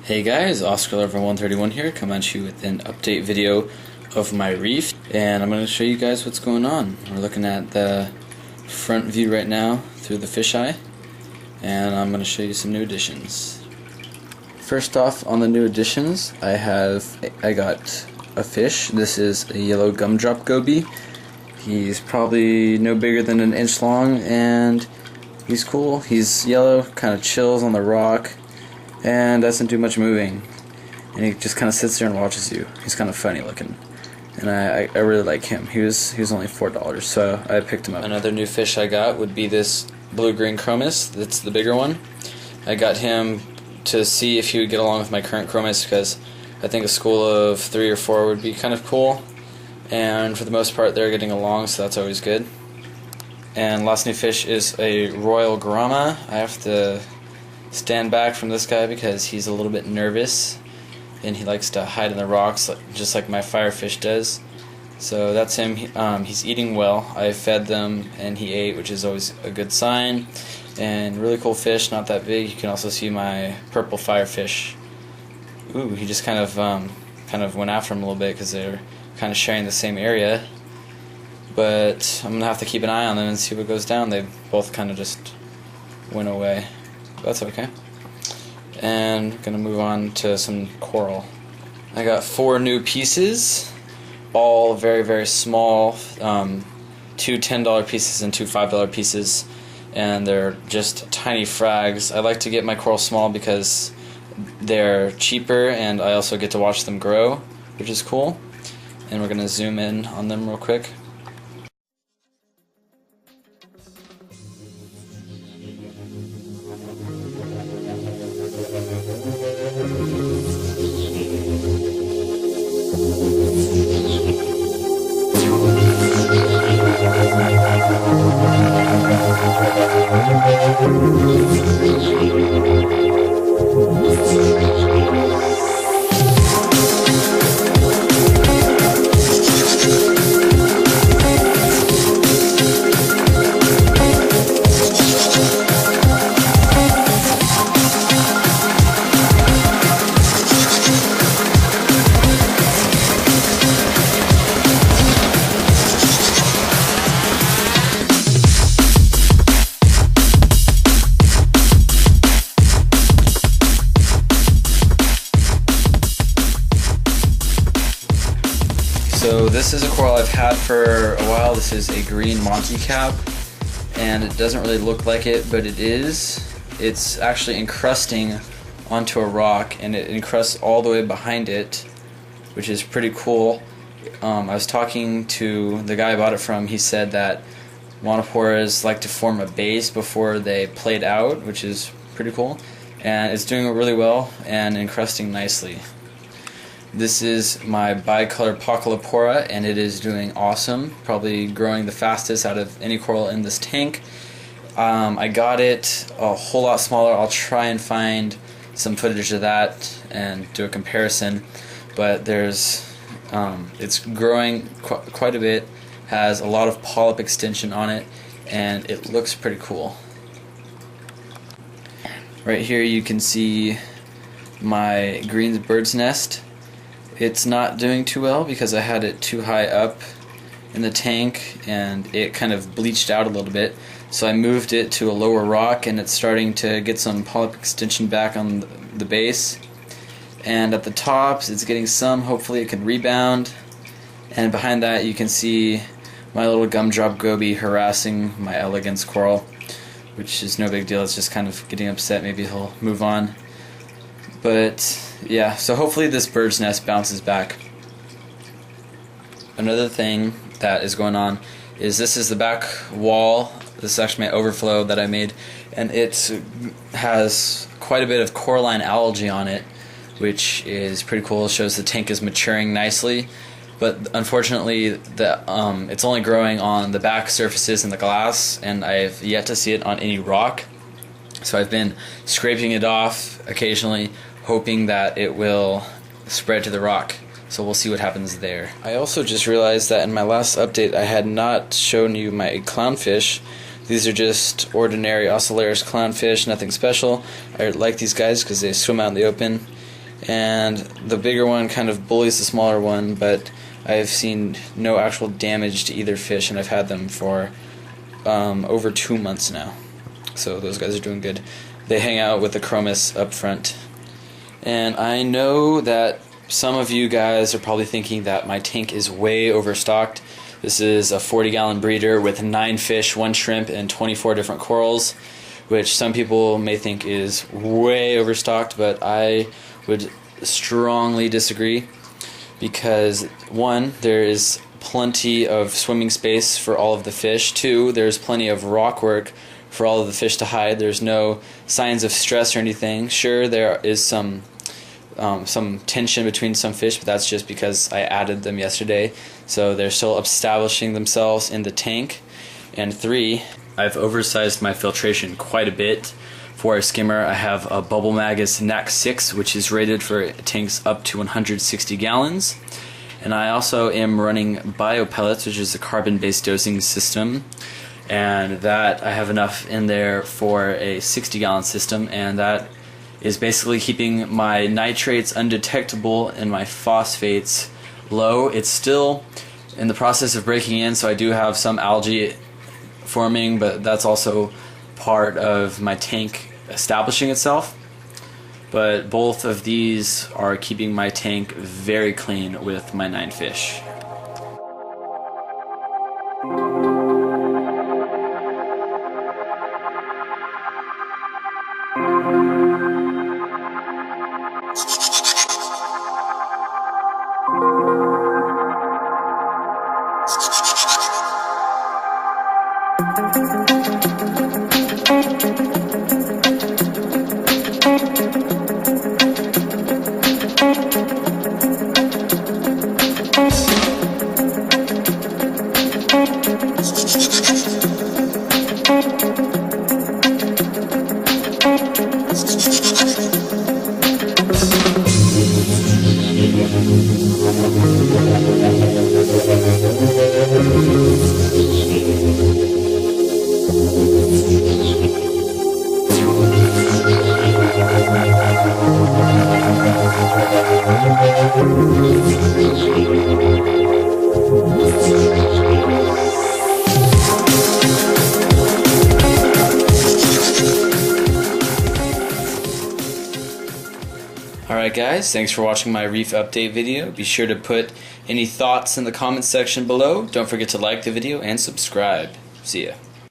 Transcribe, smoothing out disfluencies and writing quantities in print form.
Hey guys, OscarLover131 here, coming at you with an update video of my reef, and I'm going to show you guys what's going on. We're looking at the front view right now through the fisheye, and I'm going to show you some new additions. First off, on the new additions, I got a fish. This is a yellow gumdrop goby. He's probably no bigger than an inch long, and he's cool. He's yellow, kind of chills on the rock, and doesn't do much moving, and he just kind of sits there and watches you. He's kind of funny looking, and I really like him. He was only $4, so I picked him up. Another new fish I got would be this blue-green chromis. That's the bigger one. I got him to see if he would get along with my current chromis, because I think a school of 3 or 4 would be kind of cool, and for the most part they're getting along, so that's always good. And last new fish is a royal grama. I have to stand back from this guy because he's a little bit nervous and he likes to hide in the rocks just like my firefish does. So that's him. He's eating well. I fed them and he ate, which is always a good sign. And really cool fish, not that big. You can also see my purple firefish. Ooh, he just kind of went after him a little bit because they're kind of sharing the same area. But I'm gonna have to keep an eye on them and see what goes down. They both kind of just went away. That's okay. And gonna move on to some coral. I got 4 new pieces, all very, very small, 2 $10 pieces and 2 $5 pieces, and they're just tiny frags. I like to get my coral small because they're cheaper and I also get to watch them grow, which is cool. And we're gonna zoom in on them real quick. So this is a coral I've had for a while. This is a green Monty cap, and it doesn't really look like it, but it is. It's actually encrusting onto a rock, and it encrusts all the way behind it, which is pretty cool. I was talking to the guy I bought it from. He said that monoporas like to form a base before they plate out, which is pretty cool, and it's doing really well and encrusting nicely. This is my bicolor Pocolopora, and it is doing awesome, probably growing the fastest out of any coral in this tank. I got it a whole lot smaller. I'll try and find some footage of that and do a comparison, but it's growing quite a bit, has a lot of polyp extension on it, and it looks pretty cool. Right here you can see my green bird's nest. It's not doing too well because I had it too high up in the tank and it kind of bleached out a little bit. So I moved it to a lower rock and it's starting to get some polyp extension back on the base. And at the tops it's getting some, hopefully it can rebound. And behind that you can see my little gumdrop goby harassing my elegance coral, which is no big deal. It's just kind of getting upset. Maybe he'll move on. But yeah, so hopefully this bird's nest bounces back. Another thing that is going on is this is the back wall. This is actually my overflow that I made, and it has quite a bit of coralline algae on it, which is pretty cool. It shows the tank is maturing nicely, but unfortunately it's only growing on the back surfaces in the glass, and I've yet to see it on any rock. So I've been scraping it off occasionally, hoping that it will spread to the rock. So we'll see what happens there. I also just realized that in my last update I had not shown you my clownfish. These are just ordinary Ocellaris clownfish, nothing special. I like these guys because they swim out in the open, and the bigger one kind of bullies the smaller one, but I've seen no actual damage to either fish, and I've had them for over 2 months now. So those guys are doing good. They hang out with the chromis up front. And I know that some of you guys are probably thinking that my tank is way overstocked. This is a 40-gallon breeder with 9 fish, 1 shrimp, and 24 different corals, which some people may think is way overstocked, but I would strongly disagree, because 1, there is plenty of swimming space for all of the fish. 2, there's plenty of rock work for all of the fish to hide. There's no signs of stress or anything. Sure, there is some tension between some fish, but that's just because I added them yesterday, so they're still establishing themselves in the tank. And 3, I've oversized my filtration quite a bit. For a skimmer, I have a Bubble Magus NAC 6, which is rated for tanks up to 160 gallons. And I also am running bio pellets, which is a carbon-based dosing system, and that I have enough in there for a 60-gallon system, and that is basically keeping my nitrates undetectable and my phosphates low. It's still in the process of breaking in, so I do have some algae forming, but that's also part of my tank establishing itself. But both of these are keeping my tank very clean with my 9 fish. Alright guys, thanks for watching my Reef update video. Be sure to put any thoughts in the comments section below. Don't forget to like the video and subscribe. See ya.